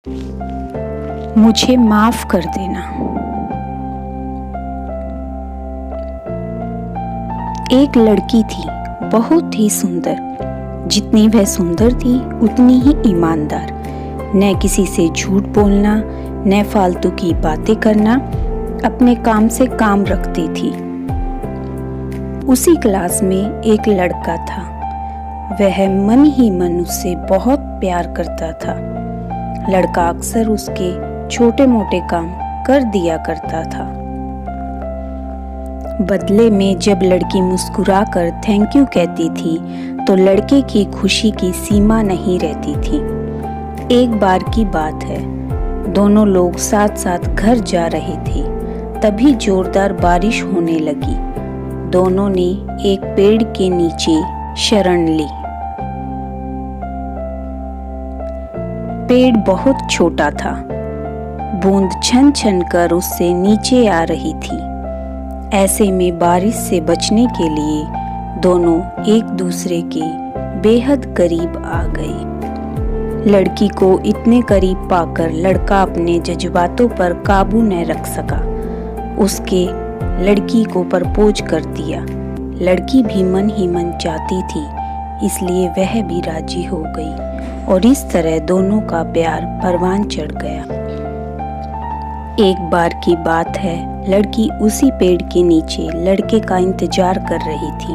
मुझे माफ कर देना। एक लड़की थी, बहुत ही सुंदर। जितनी वह सुंदर थी उतनी ही ईमानदार। न किसी से झूठ बोलना, न फालतू की बातें करना, अपने काम से काम रखती थी। उसी क्लास में एक लड़का था। वह मन ही मन उससे बहुत प्यार करता था। लड़का अक्सर उसके छोटे मोटे काम कर दिया करता था। बदले में जब लड़की मुस्कुराकर थैंक यू कहती थी तो लड़के की खुशी की सीमा नहीं रहती थी। एक बार की बात है, दोनों लोग साथ साथ घर जा रहे थे, तभी जोरदार बारिश होने लगी। दोनों ने एक पेड़ के नीचे शरण ली। पेड़ बहुत छोटा था, बूंद छन छन कर उससे नीचे आ रही थी। ऐसे में बारिश से बचने के लिए दोनों एक दूसरे के बेहद करीब आ गए। लड़की को इतने करीब पाकर लड़का अपने जज्बातों पर काबू न रख सका। उसके लड़की को प्रपोज कर दिया। लड़की भी मन ही मन चाहती थी, इसलिए वह भी राजी हो गई और इस तरह दोनों का प्यार परवान चढ़ गया। एक बार की बात है, लड़की उसी पेड़ के नीचे लड़के का इंतजार कर रही थी।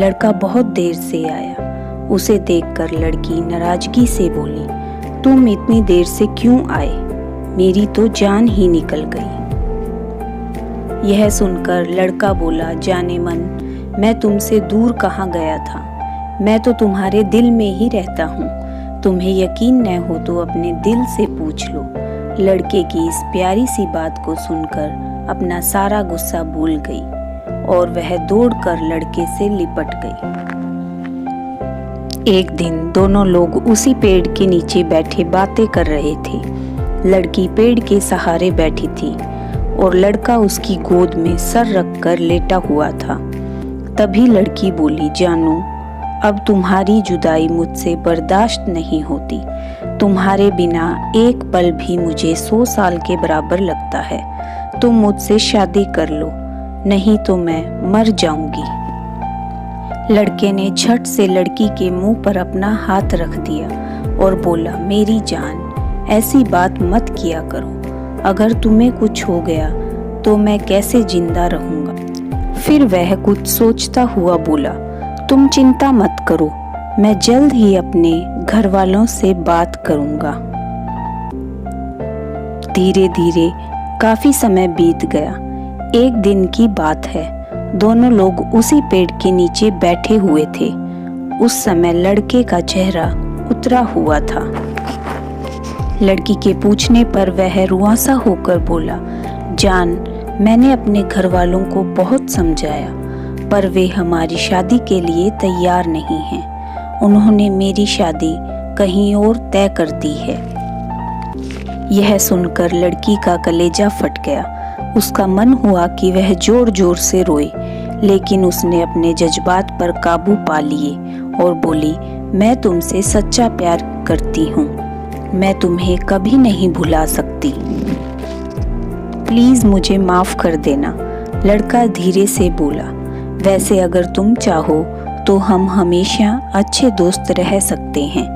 लड़का बहुत देर से आया। उसे देखकर लड़की नाराजगी से बोली, तुम इतनी देर से क्यों आए? मेरी तो जान ही निकल गई। यह सुनकर लड़का बोला, जाने मन, मैं तुमसे दूर कहाँ गया था। मैं तो तुम्हारे दिल में ही रहता हूँ। तुम्हें यकीन न हो तो अपने दिल से पूछ लो। लड़के की इस प्यारी सी बात को सुनकर अपना सारा गुस्सा भूल गई और वह दौड़कर लड़के से लिपट गई। एक दिन दोनों लोग उसी पेड़ के नीचे बैठे बातें कर रहे थे। लड़की पेड़ के सहारे बैठी थी और लड़का उसकी गोद में सर रखकर लेटा हुआ था। तभी लड़की बोली, जानू, अब तुम्हारी जुदाई मुझसे बर्दाश्त नहीं होती। तुम्हारे बिना एक पल भी मुझे 100 साल के बराबर लगता है। तुम मुझसे शादी कर लो, नहीं तो मैं मर जाऊंगी। लड़के ने झट से लड़की के मुंह पर अपना हाथ रख दिया और बोला, मेरी जान, ऐसी बात मत किया करो। अगर तुम्हें कुछ हो गया तो मैं कैसे जिंदा रहूंगा। फिर वह कुछ सोचता हुआ बोला, तुम चिंता मत करो, मैं जल्द ही अपने घर वालों से बात करूंगा। धीरे धीरे काफी समय बीत गया। एक दिन की बात है, दोनों लोग उसी पेड़ के नीचे बैठे हुए थे। उस समय लड़के का चेहरा उतरा हुआ था। लड़की के पूछने पर वह रुआंसा होकर बोला, जान, मैंने अपने घर वालों को बहुत समझाया, पर वे हमारी शादी के लिए तैयार नहीं हैं। उन्होंने मेरी शादी कहीं और तय कर दी है। यह सुनकर लड़की का कलेजा फट गया। उसका मन हुआ कि वह जोर जोर से रोए, लेकिन उसने अपने जज्बात पर काबू पा लिए और बोली, मैं तुमसे सच्चा प्यार करती हूँ। मैं तुम्हें कभी नहीं भुला सकती। प्लीज मुझे माफ कर देना। लड़का धीरे से बोला, वैसे अगर तुम चाहो तो हम हमेशा अच्छे दोस्त रह सकते हैं।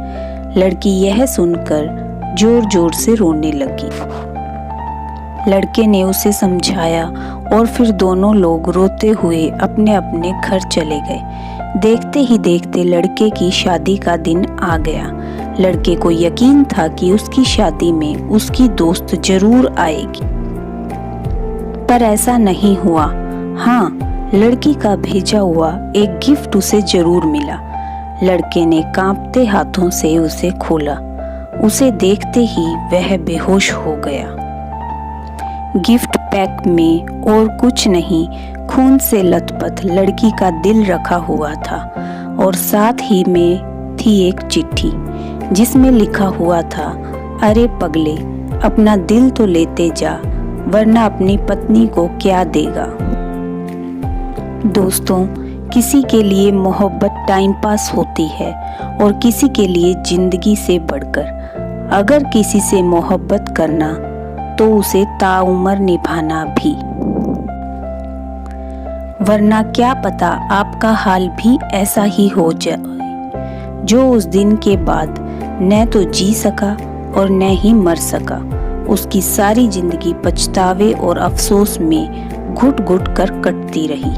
लड़की यह सुनकर जोर जोर से रोने लगी। लड़के ने उसे समझाया और फिर दोनों लोग रोते हुए अपने अपने घर चले गए। देखते ही देखते लड़के की शादी का दिन आ गया। लड़के को यकीन था कि उसकी शादी में उसकी दोस्त जरूर आएगी, पर ऐसा नहीं हुआ। हाँ, लड़की का भेजा हुआ एक गिफ्ट उसे जरूर मिला। लड़के ने कांपते हाथों से उसे खोला। उसे देखते ही वह बेहोश हो गया। गिफ्ट पैक में और कुछ नहीं, खून से लथपथ लड़की का दिल रखा हुआ था और साथ ही में थी एक चिट्ठी जिसमें लिखा हुआ था, अरे पगले, अपना दिल तो लेते जा, वरना अपनी पत्नी को क्या देगा। दोस्तों, किसी के लिए मोहब्बत टाइम पास होती है और किसी के लिए जिंदगी से बढ़कर। अगर किसी से मोहब्बत करना तो उसे ताउम्र निभाना भी, वरना क्या पता आपका हाल भी ऐसा ही हो जाए जो उस दिन के बाद न तो जी सका और न ही मर सका। उसकी सारी जिंदगी पछतावे और अफसोस में घुट घुट कर कटती रही।